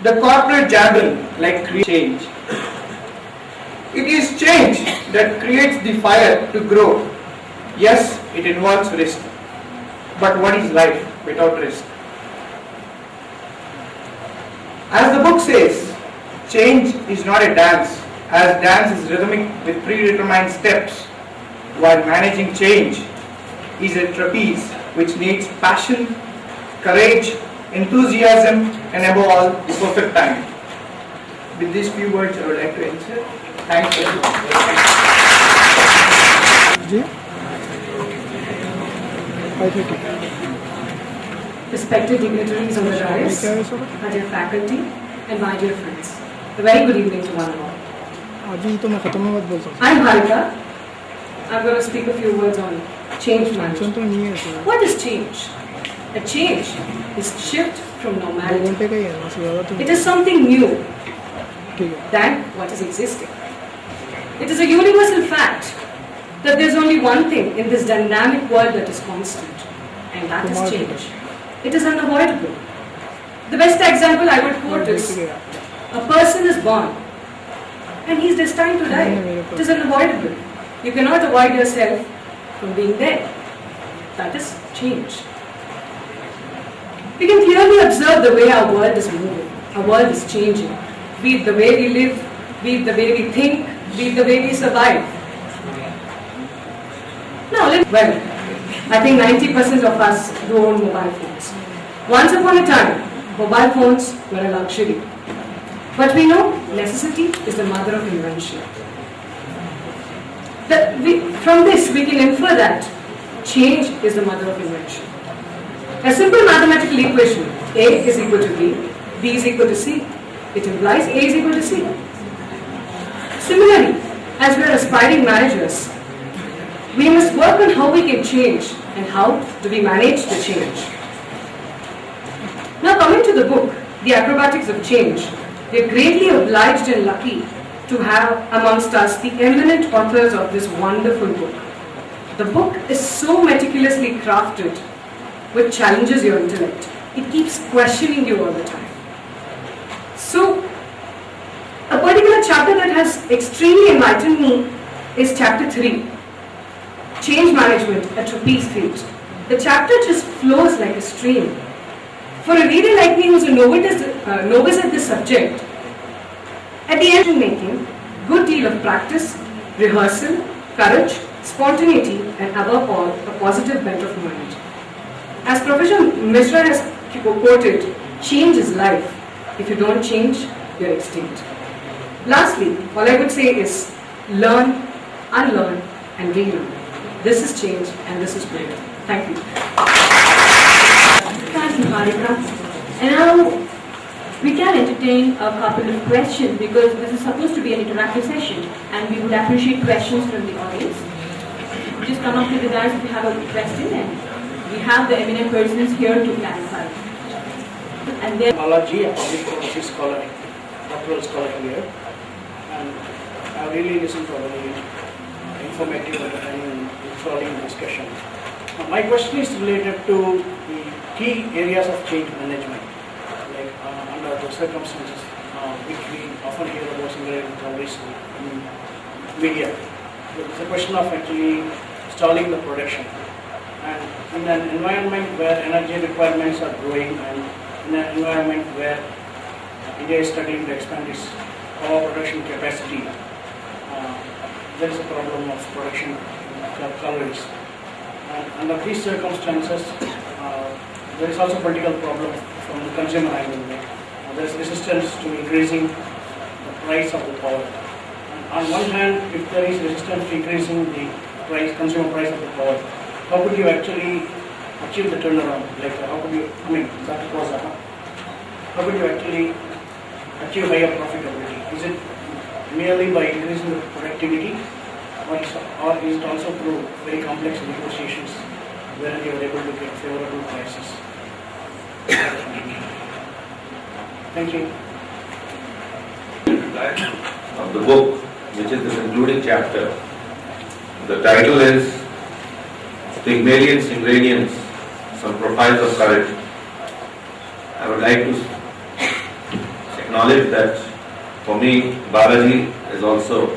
The corporate jargon like create change. It is change that creates the fire to grow. Yes, it involves risk. But what is life without risk? As the book says, change is not a dance, as dance is rhythmic with predetermined steps, while managing change is a trapeze which needs passion, courage, enthusiasm, and above all, the perfect timing. With these few words, I would like to answer. Thank you. Respected dignitaries on the dais, my dear faculty, and my dear friends, a very good evening to one and all. I'm Bharika. I'm going to speak a few words on change management. What is change? A change is shift from normality. It is something new than what is existing. It is a universal fact that there is only one thing in this dynamic world that is constant, and that is change. It is unavoidable. The best example I would quote is, a person is born and he is destined to die. It is unavoidable. You cannot avoid yourself from being there. That is change. We can clearly observe the way our world is moving. Our world is changing. Be it the way we live, be it the way we think, be it the way we survive. Now, I think 90% of us do own mobile phones. Once upon a time, mobile phones were a luxury. But we know necessity is the mother of invention. From this, we can infer that change is the mother of invention. A simple mathematical equation, A is equal to B is equal to C. It implies A is equal to C. Similarly, as we are aspiring managers, we must work on how we can change and how do we manage the change. Now coming to the book, The Acrobatics of Change, we are greatly obliged and lucky to have amongst us the eminent authors of this wonderful book. The book is so meticulously crafted, which challenges your intellect. It keeps questioning you all the time. So, a particular chapter that has extremely enlightened me is chapter 3, Change Management, a Trapeze Feat. The chapter just flows like a stream. For a reader like me who's a novice at this subject, at the end of making, good deal of practice, rehearsal, courage, spontaneity, and above all, a positive bent of mind. As Professor Mishra has quoted, change is life. If you don't change, you're extinct. Lastly, all I would say is learn, unlearn, and relearn. This is change and this is great. Thank you. Thank you, Harika. And now we can entertain a couple of questions because this is supposed to be an interactive session and we would appreciate questions from the audience. Just come up to the dais if you have a question and we have the eminent persons here to clarify. And then Technology, a public policy scholar, doctoral scholar here, and I really listened to a very informative and enthralling discussion. My question is related to the key areas of change management, like under the circumstances which we often hear about similar troubles in media. It's a question of actually stalling the production. And in an environment where energy requirements are growing and in an environment where India is struggling to expand its power production capacity, there is a problem of production calories. And under these circumstances, there is also a political problem from the consumer angle. There is resistance to increasing the price of the power. And on one hand, if there is resistance to increasing the consumer price of the power, how could you actually achieve the turnaround? Like how could you, Dr. Khwaja, how could you actually achieve higher profitability? Is it merely by increasing the productivity, or is it also through very complex negotiations where you are able to get favorable prices? Thank you. Of the book, which is the concluding chapter, the title is Pygmalion's Ingredients, Some Profiles of Courage. I would like to acknowledge that for me, Balaji is also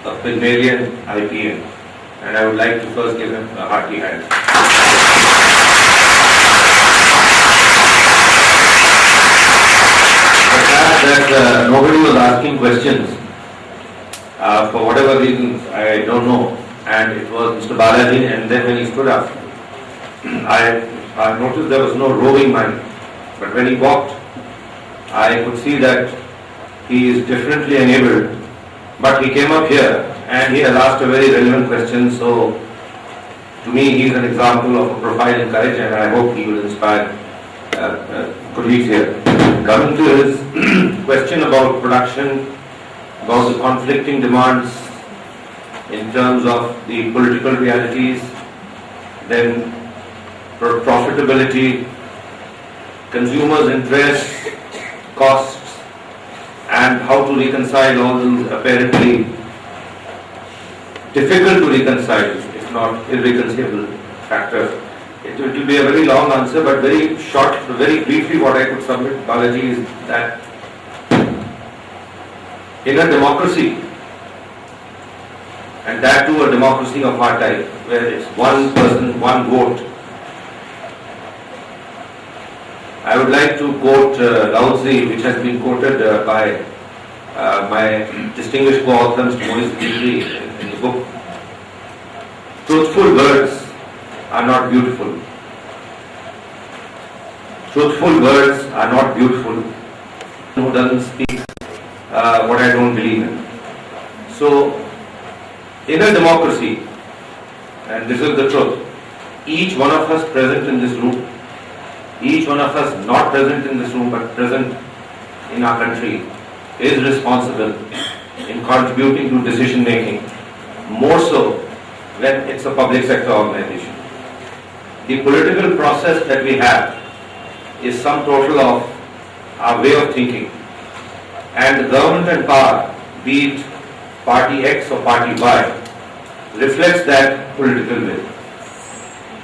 a Pygmalion IPN, and I would like to first give him a hearty hand. The fact that nobody was asking questions for whatever reasons, I don't know, and it was Mr. Balaji, and then when he stood up, I noticed there was no roving mind, but when he walked, I could see that he is differently enabled, but he came up here and he has asked a very relevant question, so to me he is an example of a profile in courage, and I hope he will inspire colleagues here. Coming to his question about production, about the conflicting demands in terms of the political realities, then profitability, consumers' interests, costs, and how to reconcile all those apparently difficult to reconcile, if not irreconcilable factors. It will be a very long answer, but very short, very briefly what I could submit, Balaji, is that in a democracy, and that too a democracy of our type, where it's one person, one vote, I would like to quote Lao Tzu, which has been quoted by my distinguished co-author, Mr. Moid in the book. Truthful words are not beautiful. Truthful words are not beautiful. Who doesn't speak what I don't believe in. So, in a democracy, and this is the truth, each one of us present in this room, each one of us not present in this room but present in our country, is responsible in contributing to decision making, more so when it's a public sector organization. The political process that we have is sum total of our way of thinking, and the government and power, be it party X or party Y, reflects that political will.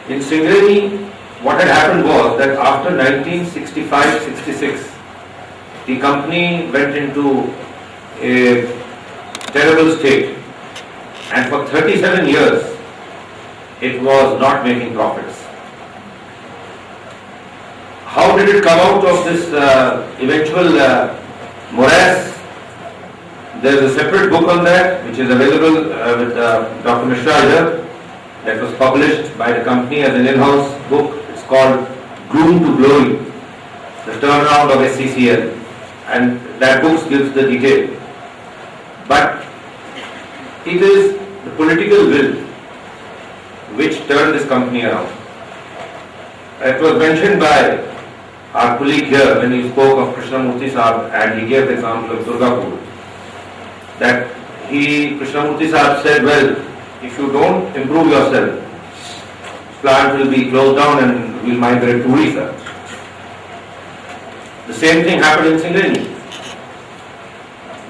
In Singareni, what had happened was that after 1965-66, the company went into a terrible state, and for 37 years it was not making profits. How did it come out of this eventual morass? There is a separate book on that which is available with Dr. Mishra here, that was published by the company as an in-house book. It's called Gloom to Glory, the turnaround of SCCL, and that book gives the detail. But it is the political will which turned this company around. It was mentioned by our colleague here when he spoke of Krishnamurti Sahab, and he gave the example of Durgapur, that Krishnamurti Sahab said, well, if you don't improve yourself, plant will be closed down and will migrate to Orissa. The same thing happened in Singareni.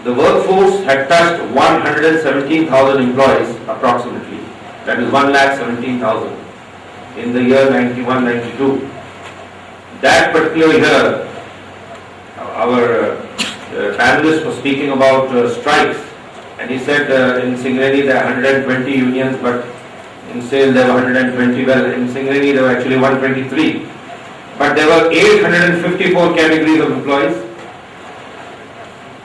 The workforce had touched 117,000 employees approximately, that is 1,17,000 in the year 91-92. That particular year, our panelist was speaking about strikes, and he said in Singareni there are 120 unions, but in SAIL there were 120. Well, in Singareni there were actually 123, but there were 854 categories of employees.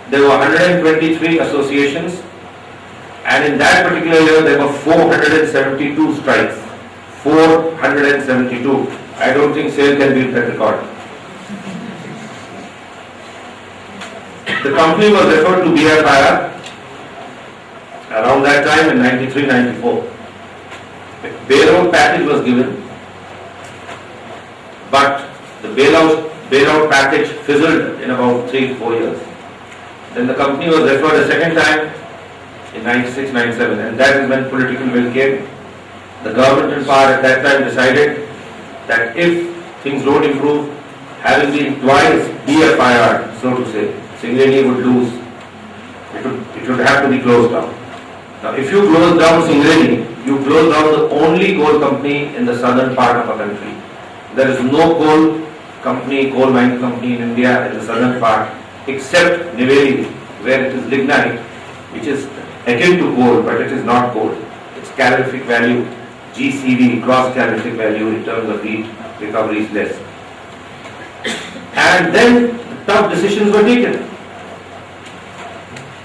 There were 123 associations, and in that particular year there were 472 strikes. 472. I don't think SAIL can beat that record. The company was referred to BFIR around that time in 93-94. The bailout package was given, but the bailout package fizzled in about 3 to 4 years. Then the company was referred a second time in 96-97, and that is when political will came. The government in power at that time decided that if things don't improve, having been twice BFIR, so to say, Singareni would lose. It would have to be closed down. Now, if you close down Singareni, you close down the only coal company in the southern part of our country. There is no coal mining company in India in the southern part except Niveli, where it is lignite, which is akin to coal, but it is not coal. Its calorific value, GCV, gross calorific value in terms of heat recovery is less. And then tough decisions were taken.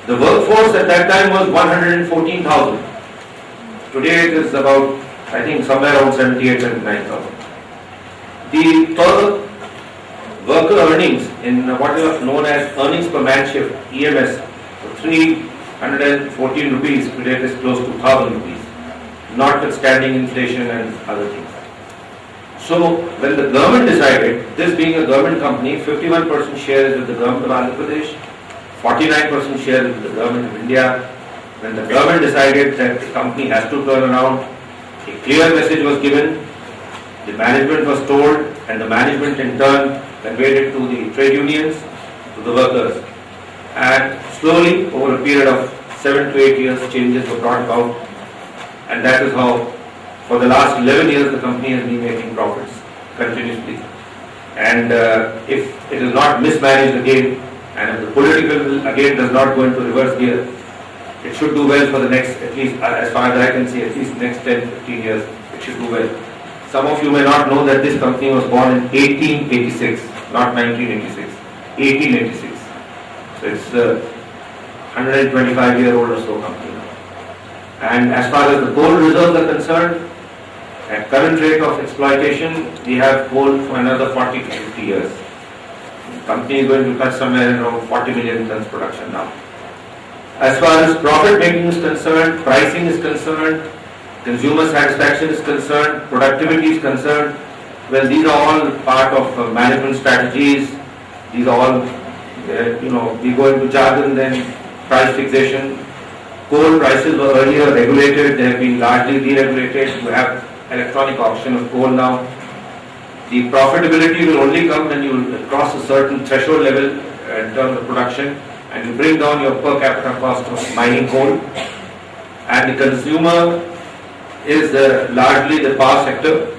The workforce at that time was 114,000. Today it is about, I think, somewhere around 78,000 and 79,000. The per worker earnings in what is known as earnings per man shift, EMS, 314 rupees, today it is close to 1,000 rupees, notwithstanding inflation and other things. So when the government decided, this being a government company, 51% share is with the government of Andhra Pradesh, 49% share is with the government of India. When the government decided that the company has to turn around, a clear message was given, the management was told, and the management in turn conveyed it to the trade unions, to the workers. And slowly, over a period of 7 to 8 years, changes were brought about. And that is how, for the last 11 years, the company has been making profits continuously. And if it is not mismanaged again, and if the political will again does not go into reverse gear, it should do well for the next, at least as far as I can see, at least next 10, 15 years, it should do well. Some of you may not know that this company was born in 1886, not 1986, 1886. So it's a 125-year-old or so company now. And as far as the coal reserves are concerned, at current rate of exploitation, we have coal for another 40 to 50 years. The company is going to touch somewhere around 40 million tons production now. As far as profit making is concerned, pricing is concerned, consumer satisfaction is concerned, productivity is concerned, well, these are all part of management strategies. These are all, we go into jargon, then price fixation. Coal prices were earlier regulated, they have been largely deregulated. We have electronic auction of coal now. The profitability will only come when you cross a certain threshold level in terms of production, and you bring down your per capita cost of mining coal. And the consumer is largely the power sector.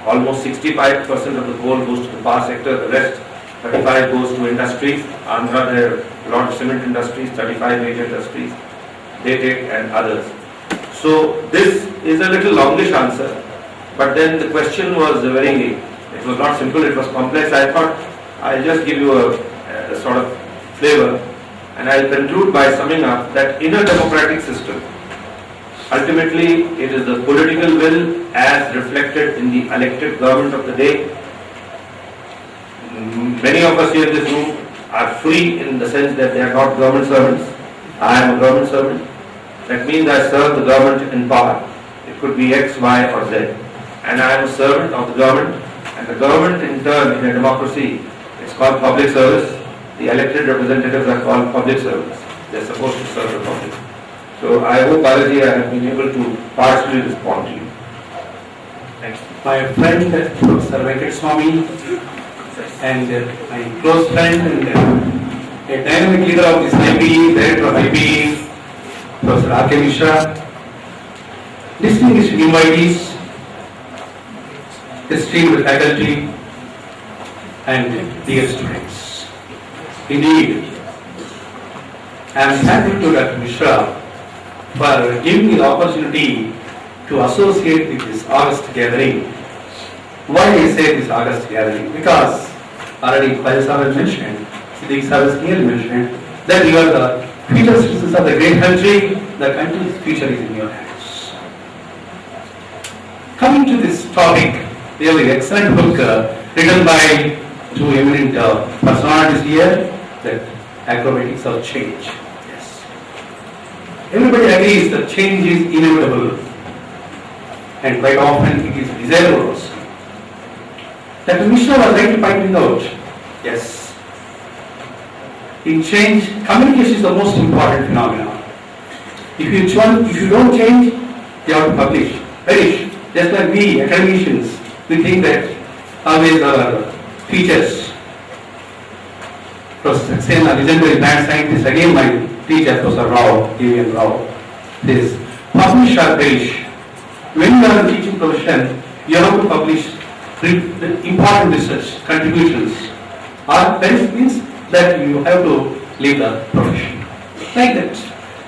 Almost 65% of the coal goes to the power sector, the rest 35 goes to industries. Andhra, there are a lot of cement industries, 35 major industries, they take, and others. So this is a little longish answer, but then the question was it was not simple, it was complex. I thought I'll just give you a sort of flavor, and I'll conclude by summing up that in a democratic system, ultimately it is the political will as reflected in the elected government of the day. Many of us here in this room are free in the sense that they are not government servants. I am a government servant. That means I serve the government in power. It could be X, Y or Z. And I am a servant of the government, and the government in turn in a democracy, it's called public service. The elected representatives are called public servants. They're supposed to serve the public. So I hope, Balaji, I have been able to partially respond to you. Thanks. My friend, Professor Venkat Swami, and my close friend and a dynamic leader of this IPE, director of IPE, Professor R.K. Mishra, distinguished invitees, esteemed faculty, and dear students. Indeed, I am thankful to Dr. Mishra for giving me the opportunity to associate with this August gathering. Why I say this August gathering? Because already Khwaja sir has mentioned, Siddiqui sir has clearly mentioned, that you are the future citizens of the great country. The country's future is in your hands. Coming to this topic, really excellent book written by two eminent personalities here, that acrobatics of change. Yes. Everybody agrees that change is inevitable, and quite often it is desirable also. Dr. Mishra was right to point it out. Yes. In change, communication is the most important phenomenon. If you don't change, you have to publish, perish. Just like we, academicians, we think that always our teachers, Professor Saxena, legendary plant scientist, again my teacher, Professor Rao, D.V.N. Rao, says, publish or perish. When you are in teaching profession, you have to publish important research contributions. Or perish means that you have to leave the profession. Like that.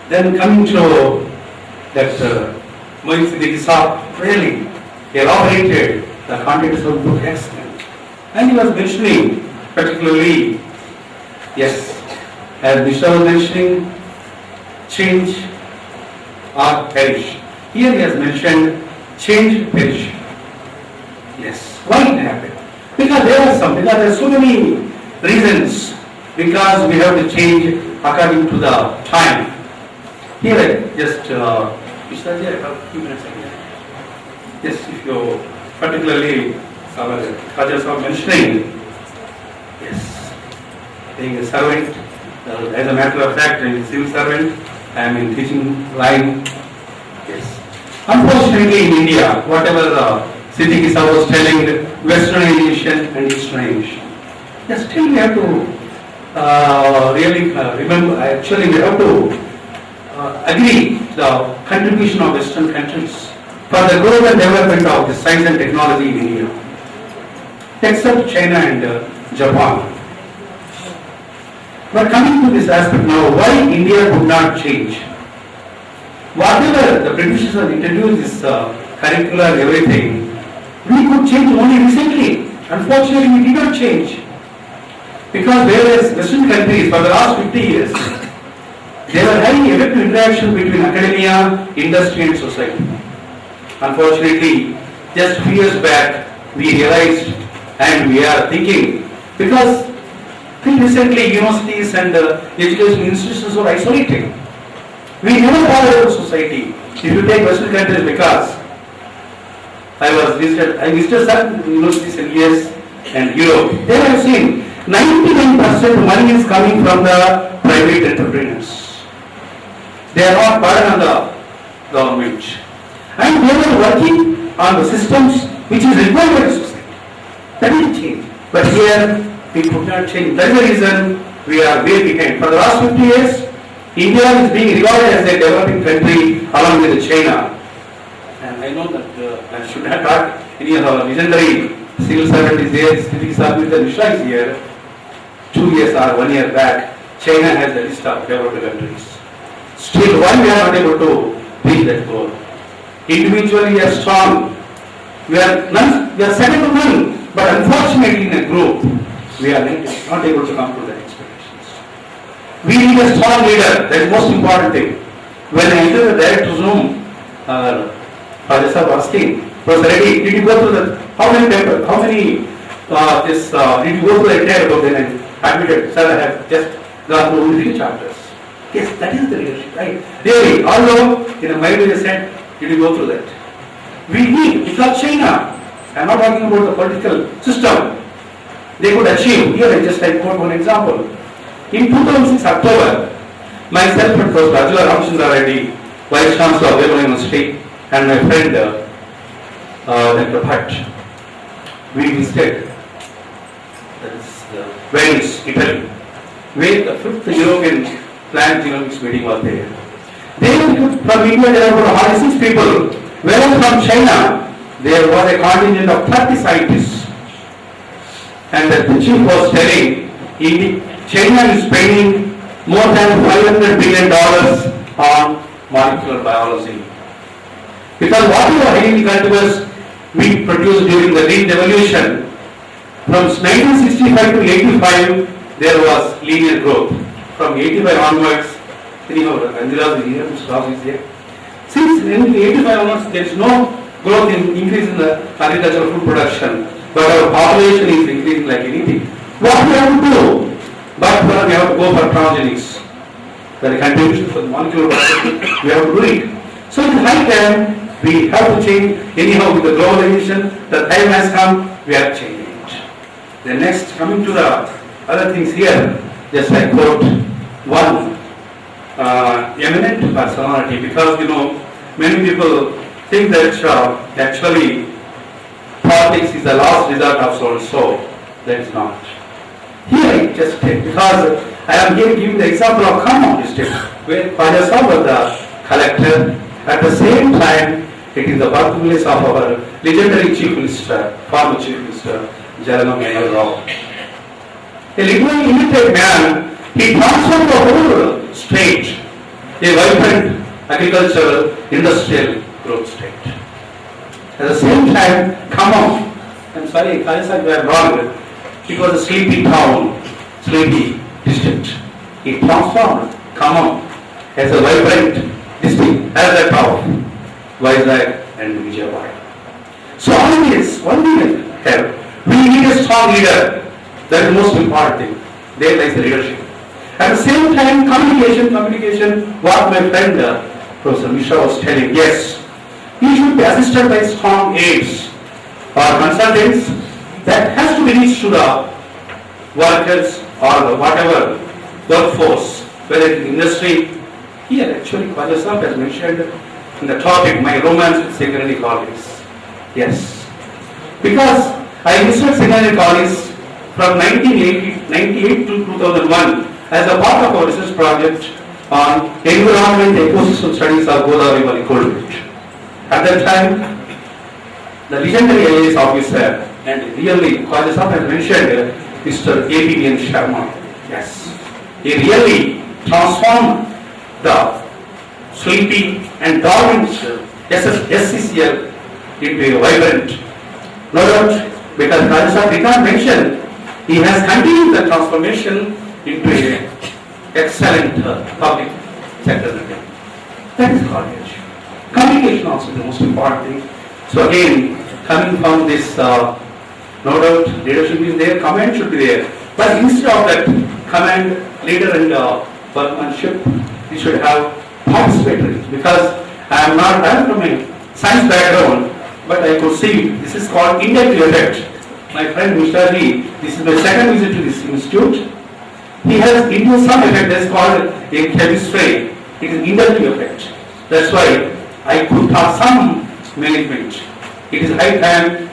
Then coming to that Moid Siddiqui really elaborated the contents of the book excellent. And he was mentioning particularly, yes, as Mr. was mentioning, change or perish. Here he has mentioned change, perish. Yes. Why it happened? Because there are so many reasons. Because we have to change according to the time. Here, just Ishtaji, I have a few minutes again. Yes, if you particularly our Khwaja was mentioning, yes, being a servant, as a matter of fact, I am a civil servant, I am in teaching line. Yes. Unfortunately, in India, whatever Siddiqui sir was telling, westernization and easternization. Yes, still we have to really remember, actually we have to agree the contribution of Western countries for the growth and development of the science and technology in India, except China and Japan. But coming to this aspect now, why India could not change? Whatever the British have introduced this curricular and everything, we could change only recently. Unfortunately, we did not change. Because whereas Western countries for the last 50 years, there were highly effective interaction between academia, industry and society. Unfortunately, just few years back, we realized and we are thinking, because till recently universities and education institutions were isolated. We never followed society. If you take Western countries, because I visited some universities in US and Europe, there I have seen 99% money is coming from the private entrepreneurs. They are not burden on the government. And they are working on the systems which is required by the society. That will change. But here, we could not change. That is the reason we are way behind. For the last 50 years, India is being regarded as a developing country along with China. And I know that I should not talk any of our legendary civil servant is there, Siddiqui sir with the Shri is here. 2 years or 1 year back, China has the list of developed countries. Still, why we are not able to reach that goal? Individually, we are strong. We are second to none. But unfortunately, in a group, we are not able to come to that expectations. We need a strong leader. That is the most important thing. When I entered the director's room, Khwaja sir was asking, Prof. Reddy, did you go through the, how many did you go through the entire book? Then I admitted, sir, I have just gone through only 3 chapters. Yes, that is the leadership, right? Really, although in a mind they said, did you go through that? We need, because China, I am not talking about the political system, they could achieve. Here I quote one example. In 2006 October, myself and Prof. Reddy, Vice Chancellor of Addl University, and my friend Dr. Bhatt, we visited Venice, Italy, where the 5th European Plant Genomics meeting was there. From India there were about 46 people, whereas from China there was a contingent of 30 scientists. And the chief was telling, China is spending more than $500 billion on molecular biology. Because whatever highly cultivars we produced during the Green Revolution, from 1965 to 85, there was linear growth. From 85 onwards, Ranjila is here, Mr. Prof is here. Since 85 onwards, there is no growth in increase in the agricultural food production, but our population is increasing like anything. What we have to do? But we have to go for transgenics. The contribution for the molecular biology, we have to do it. So in high time, we have to change. Anyhow, with the globalization, the time has come, we are changing it. Then next, coming to the other things here, just I quote one eminent personality, because many people think that actually politics is the last resort of so and so. That is not. Here I just take, because I am here giving the example of Khanum district, where Khwaja sir was the collector. At the same time, it is the birthplace of our legendary chief minister, former chief minister, Janardhan. a literally illiterate man, he transformed the whole state, a vibrant agricultural, industrial growth state. At the same time, Khammam, I'm sorry, Khwaja, you are wrong. It was a sleepy town, sleepy district. He transformed Khammam as a vibrant district, as that of Vizag and Vijayawada. So all this, what we have, we need a strong leader. That is the most important thing. There lies the leadership. At the same time, communication, what my friend Professor Mishra was telling, yes, he should be assisted by strong aides or consultants that has to be reached to the workers or the whatever workforce, whether it is industry. Here actually Khwaja has mentioned in the topic, my romance with secondary colleges. Yes. Because I visited secondary colleges from 1998 to 2001 as a part of our research project on environment ecosystem studies of Godavari Valley Cold Belt. At that time, the legendary IAS officer and really Khwaja has mentioned Mr. A.P.N. Sharma. Yes. He really transformed the sleepy and dormant SCCL into a vibrant. No doubt, because Khwaja did not mention, he has continued the transformation into an excellent public sector. That is college. Communication also is the most important thing. So again, coming from this, no doubt, leadership is there, command should be there. But instead of that command, leader and workmanship, we should have participatory. Because I am from a science background, but I could see this is called inductive effect. My friend Mr. Shri, this is my second visit to this institute. He has induced some effect that's called in chemistry. It is inductive effect. That's why I could have some management. It is high time,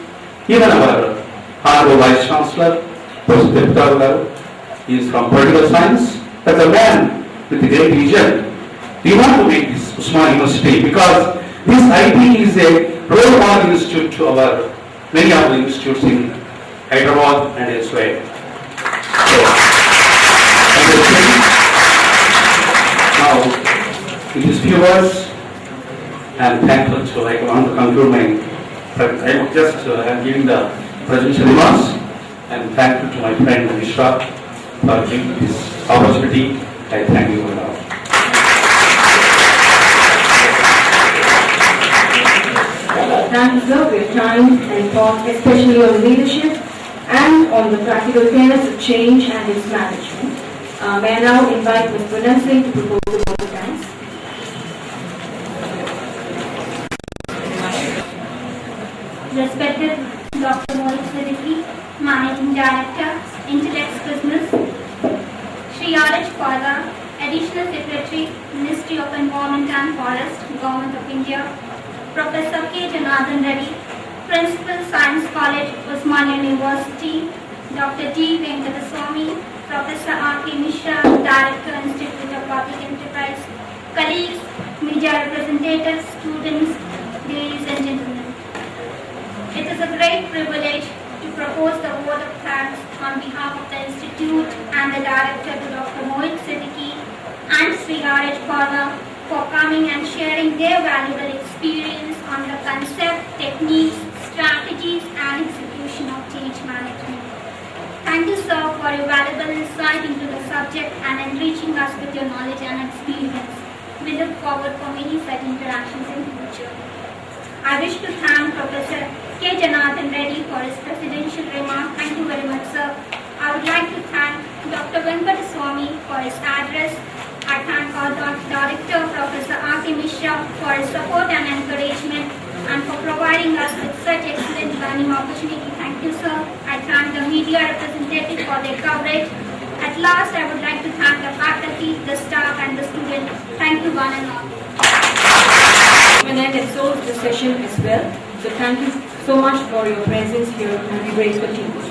even our Honorable Vice Chancellor, Professor Addl, he is from political science, but a man with a great vision. We want to make this Usman University because this IP is a role model institute to our many other institutes in Hyderabad and elsewhere. Now, with these few words, I am thankful to, I want to conclude my, I am just giving the presidential remarks. I am thankful to my friend Mishra for giving this opportunity. I thank you for now. Thank you, sir, for your time and thought, especially on leadership and on the practical tenets of change and its management. May I now invite Ms. Punan Singh to propose the vote of thanks. Respected Dr. Moid Siddiqui, Managing Director, Intellects Business, Shri Khwaja, Additional Secretary, Ministry of Environment and Forest, Government of India, Professor K. Janardhan Reddy, Principal Science College, Osmania University, Dr. D. Venkataswamy, Professor R.K. Mishra, Director, Institute of Public Enterprise, colleagues, media representatives, students, ladies and gentlemen. It is a great privilege to propose the vote of thanks on behalf of the Institute and the Director to Dr. Moid Siddiqui and Shri Khwaja for coming and sharing their valuable experience on the concept, techniques, strategies and execution of change management. Thank you, sir, for your valuable insight into the subject and enriching us with your knowledge and experience. We look forward for many such interactions in the future. I wish to thank Professor K. Janardhan Reddy for his presidential remark. Thank you very much, sir. I would like to thank Dr. Venkataswamy for his address. I thank our Director, Professor R.K. Mishra, for his support and encouragement and for providing us with such excellent learning opportunity. Thank you, sir. I thank the media representatives for their coverage. At last, I would like to thank the faculty, the staff and the students. Thank you one and all. And that ends the session as well. So thank you so much for your presence here and be grateful to you.